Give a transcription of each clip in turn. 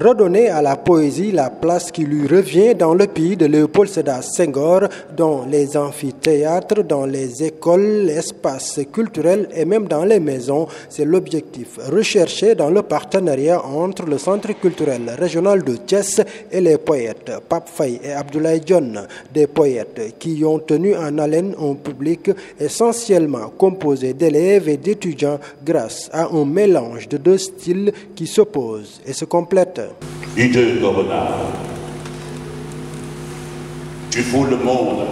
redonner à la poésie la place qui lui revient dans le pays de Léopold Sédar Senghor, dans les amphithéâtres, dans les écoles, l'espace culturel et même dans les maisons. C'est l'objectif recherché dans le partenariat entre le Centre culturel régional de Thiès et les poètes Pape Faye et Abdoulaye Dione, des poètes qui ont tenu en haleine un public essentiellement composé d'élèves et d'étudiants grâce à un mélange de deux styles qui s'opposent et se complètent. Hideux Corona, tu foules le monde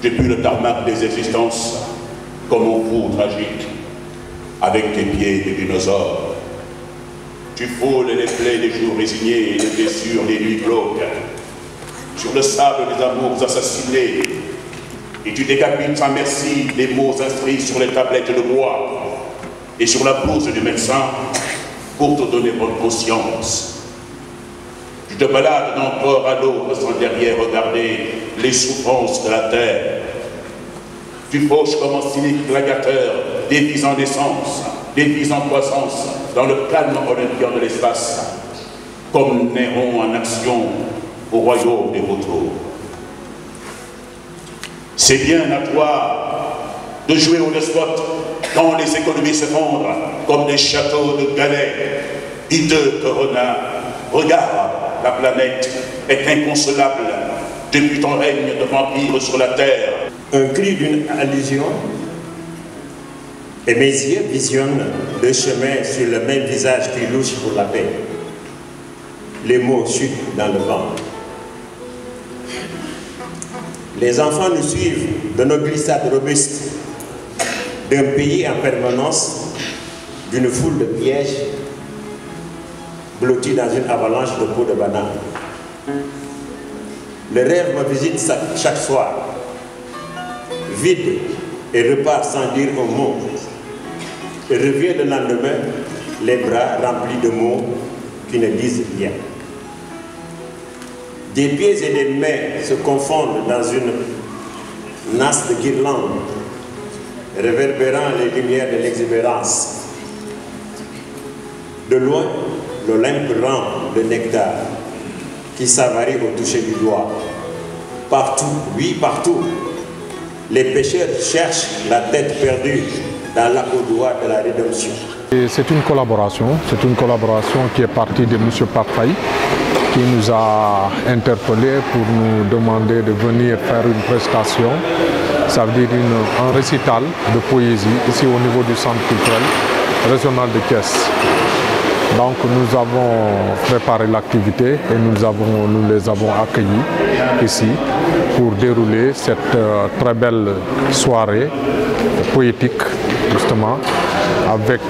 depuis le tarmac des existences comme un fou tragique avec tes pieds de dinosaure. Tu foules les plaies des jours résignés et les blessures des nuits glauques sur le sable des amours assassinés, et tu décapites sans merci les mots inscrits sur les tablettes de bois et sur la blouse du médecin pour te donner bonne conscience. Tu te balades d'un corps à l'autre sans derrière regarder les souffrances de la terre. Tu fauches comme un cynique gladiateur des vies en naissance, des vies en croissance dans le calme olympien de l'espace, comme Néron en action au royaume des vautours. C'est bien à toi de jouer au despote quand les économies s'effondrent comme des châteaux de galets. Hideux Corona, regarde, la planète est inconsolable depuis ton règne de vampire sur la terre. Un cri d'une allusion et mes yeux visionnent le chemin sur le même visage qui louche pour la paix. Les mots chutent dans le vent. Les enfants nous suivent de nos glissades robustes, d'un pays en permanence, d'une foule de pièges, blottis dans une avalanche de peaux de banane. Le rêve me visite chaque soir, vide et repart sans dire un mot. Et revient le lendemain, les bras remplis de mots qui ne disent rien. Des pieds et des mains se confondent dans une nasse de guirlandes, réverbérant les lumières de l'exubérance. De loin, l'Olympe rend le nectar qui s'avarie au toucher du doigt. Partout, oui, partout, les pécheurs cherchent la tête perdue dans l'accoudoir de la rédemption. C'est une collaboration qui est partie de M. Pape Faye, qui nous a interpellés pour nous demander de venir faire une prestation, ça veut dire un récital de poésie ici au niveau du centre culturel régional de Thiès. Donc nous avons préparé l'activité et nous les avons accueillis ici pour dérouler cette très belle soirée poétique justement avec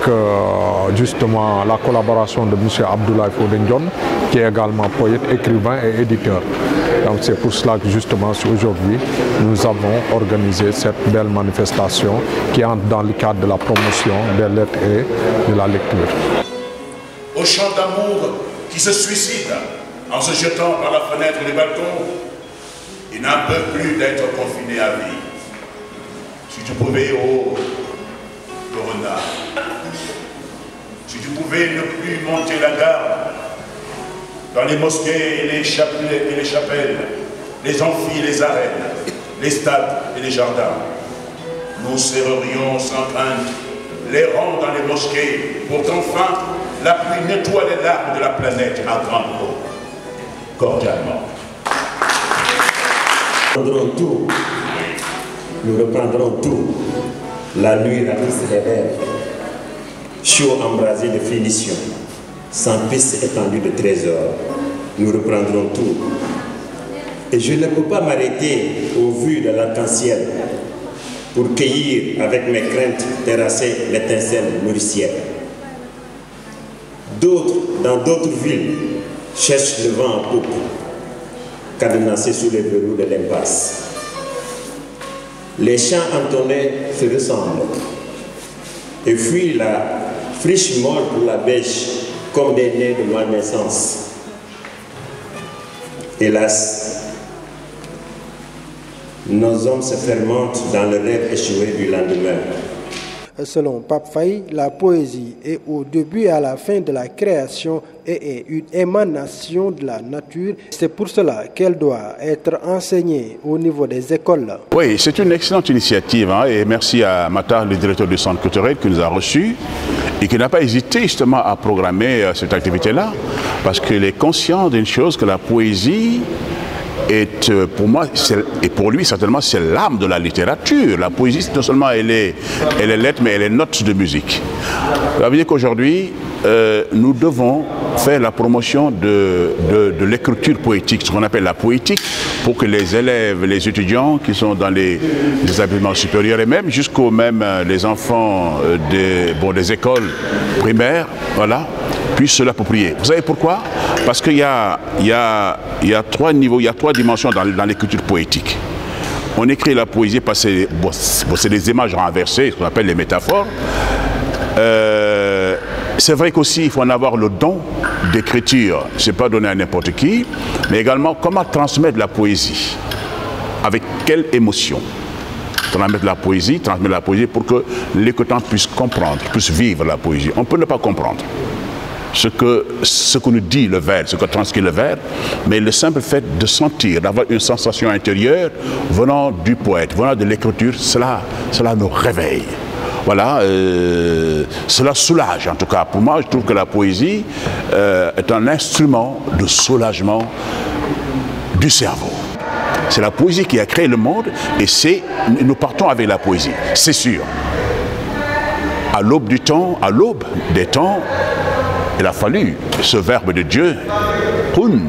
justement la collaboration de M. Abdoulaye Dione qui est également poète, écrivain et éditeur. Donc c'est pour cela que justement aujourd'hui nous avons organisé cette belle manifestation qui entre dans le cadre de la promotion des lettres et de la lecture. Au chant d'amour qui se suicide en se jetant par la fenêtre du balcon, il n'en peut plus d'être confiné à vie. Si tu pouvais, oh Corona, si tu pouvais ne plus monter la garde dans les mosquées et les chapelles, les amphis et les arènes, les stades et les jardins, nous serrerions sans crainte les rangs dans les mosquées pour qu'enfin la pluie nettoie les larmes de la planète à grande eau. Cordialement. Nous reprendrons tout. La nuit ratisse les rêves, chaud embrasé de finition, sans piste étendue de trésors. Nous reprendrons tout. Et je ne peux pas m'arrêter au vu de l'arc-en-ciel pour cueillir avec mes craintes terrasser l'étincelle nourricière. D'autres, dans d'autres villes, cherchent le vent en poupe, cadenassé sous les verrous de l'impasse. Les chants entonnés se ressemblent et fuient la friche molle pour la bêche comme des nez de malnaissance. Hélas, nos hommes se fermentent dans le rêve échoué du lendemain. Selon Pape Faye, la poésie est au début et à la fin de la création et est une émanation de la nature. C'est pour cela qu'elle doit être enseignée au niveau des écoles. Oui, c'est une excellente initiative et merci à Matar, le directeur du centre culturel, qui nous a reçus et qui n'a pas hésité justement à programmer cette activité-là parce qu'il est conscient d'une chose, que la poésie est, pour moi, et pour lui certainement, c'est l'âme de la littérature. La poésie, non seulement elle est lettre, mais elle est note de musique. Ça veut dire qu'aujourd'hui, nous devons faire la promotion de l'écriture poétique, ce qu'on appelle la poétique, pour que les élèves, les étudiants qui sont dans les établissements supérieurs et même jusqu'aux les enfants des écoles primaires, voilà, puissent se l'approprier. Vous savez pourquoi? Parce qu'il y a 3 niveaux, il y a 3 dimensions dans l'écriture poétique. On écrit la poésie parce que c'est des images renversées, ce qu'on appelle les métaphores. C'est vrai qu'aussi il faut en avoir le don d'écriture, ce n'est pas donné à n'importe qui, mais également comment transmettre la poésie, avec quelle émotion. Transmettre la poésie pour que l'écoutant puisse comprendre, puisse vivre la poésie. On peut ne pas comprendre ce que nous dit le vers, ce que transcrit le vers, mais le simple fait de sentir, d'avoir une sensation intérieure venant du poète, venant de l'écriture, cela nous réveille. Voilà, cela soulage en tout cas. Pour moi, je trouve que la poésie est un instrument de soulagement du cerveau. C'est la poésie qui a créé le monde et nous partons avec la poésie, c'est sûr. À l'aube des temps, il a fallu ce verbe de Dieu, kun,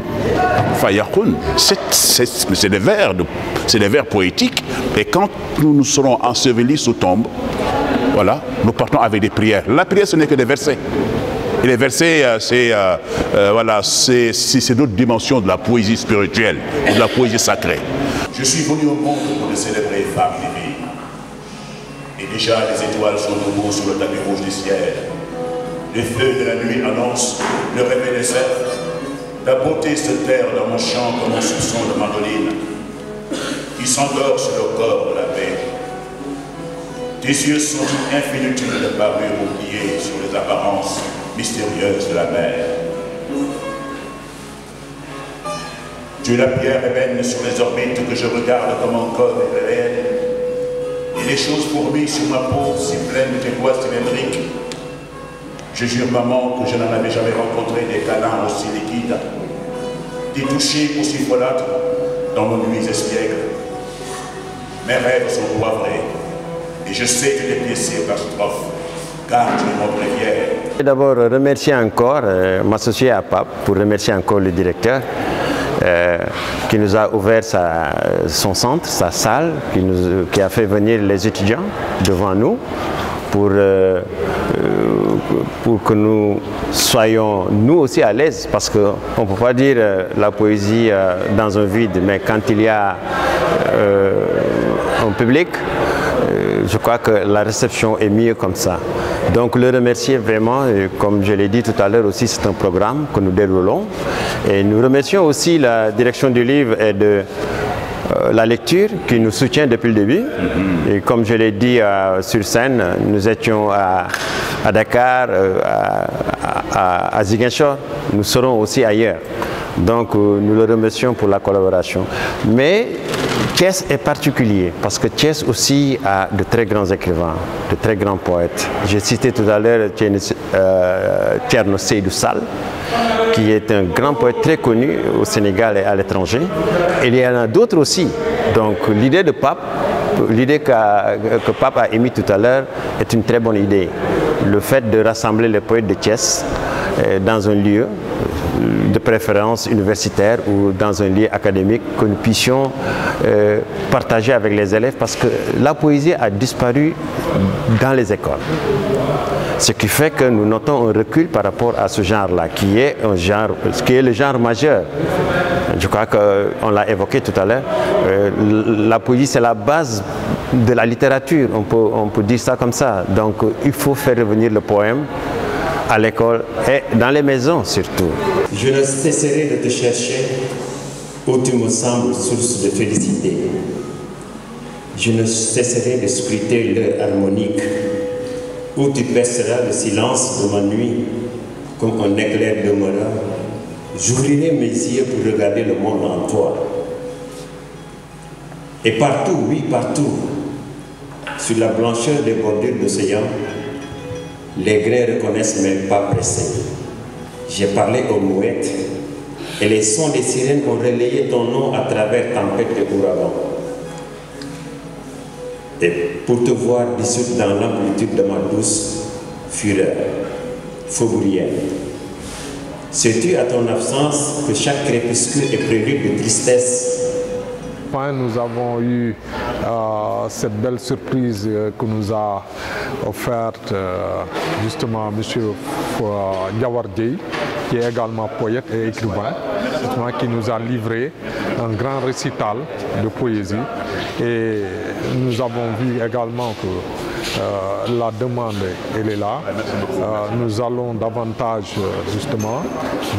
fayakun, c'est des vers poétiques. Et quand nous serons ensevelis sous tombe, voilà, nous partons avec des prières. La prière, ce n'est que des versets. Et les versets, c'est d'autres dimensions de la poésie spirituelle, de la poésie sacrée. Je suis venu au monde pour célébrer femmes divines. Et déjà, les étoiles sont debout sur le tapis rouge du ciel. Les feux de la nuit annoncent le réveil des êtres. Ta beauté se terre dans mon chant comme un soupçon de mandoline qui s'endort sur le corps de la paix. Tes yeux sont infinitudes de parures oubliées sur les apparences mystérieuses de la mer. Tu es la pierre ébène sur les orbites que je regarde comme encore est réel. Et les choses fourmillent sur ma peau si pleine de tes doigts cylindriques. Je jure, maman, que je n'en avais jamais rencontré des câlins aussi liquides, des touchés aussi folâtres dans nos nuits espiègles. Mes rêves sont poivrés, et je sais que les blessés par strophe, car tu es mon prévière. D'abord, remercier encore, m'associer à Pape pour remercier encore le directeur qui nous a ouvert son centre, sa salle, qui a fait venir les étudiants devant nous pour que nous soyons nous aussi à l'aise, parce qu'on ne peut pas dire la poésie dans un vide, mais quand il y a un public, je crois que la réception est mieux comme ça. Donc le remercier vraiment, comme je l'ai dit tout à l'heure aussi, c'est un programme que nous déroulons. Et nous remercions aussi la direction du livre et de la lecture qui nous soutient depuis le début. Et comme je l'ai dit sur scène, nous étions à Dakar, à Ziguinchor, nous serons aussi ailleurs. Donc nous le remercions pour la collaboration. Mais Thiès est particulier parce que Thiès aussi a de très grands écrivains, de très grands poètes. J'ai cité tout à l'heure Thierno Seydou Sall, qui est un grand poète très connu au Sénégal et à l'étranger. Et il y en a d'autres aussi. Donc l'idée de Pape, l'idée que Pape a émise tout à l'heure est une très bonne idée. Le fait de rassembler les poètes de Thiès dans un lieu, de préférence universitaire ou dans un lieu académique, que nous puissions partager avec les élèves, parce que la poésie a disparu dans les écoles. Ce qui fait que nous notons un recul par rapport à ce genre-là, qui est le genre majeur. Je crois qu'on l'a évoqué tout à l'heure. La poésie, c'est la base de la littérature, on peut dire ça comme ça. Donc il faut faire revenir le poème à l'école et dans les maisons surtout. Je ne cesserai de te chercher où tu me sembles source de félicité. Je ne cesserai de scruter l'heure harmonique où tu perceras le silence de ma nuit comme un éclair demeurant, j'ouvrirai mes yeux pour regarder le monde en toi. Et partout, oui, partout, sur la blancheur des bordures d'océan, les grains reconnaissent mes pas pressés. J'ai parlé aux mouettes et les sons des sirènes ont relayé ton nom à travers tempêtes et ouragans. Et pour te voir dissoute dans l'amplitude de ma douce fureur faubourienne. Sais-tu à ton absence que chaque crépuscule est prélude de tristesse? Enfin, nous avons eu cette belle surprise que nous a offerte justement M. Diawar Dieye, qui est également poète et écrivain, justement, qui nous a livré un grand récital de poésie. Et nous avons vu également que la demande, elle est là. Nous allons davantage justement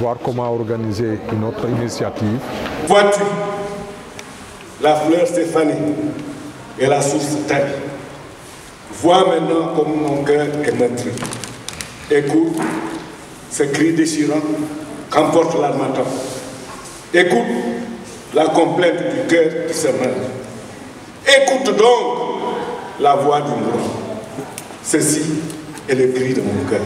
voir comment organiser une autre initiative. Vois-tu, la fleur s'est fanée et la source taille. Vois maintenant comme mon cœur est meurtri. Écoute ce cri déchirant qu'emporte l'armateur. Écoute la complainte du cœur qui se meurt. Écoute donc la voix du mourant. Ceci est le cri de mon cœur.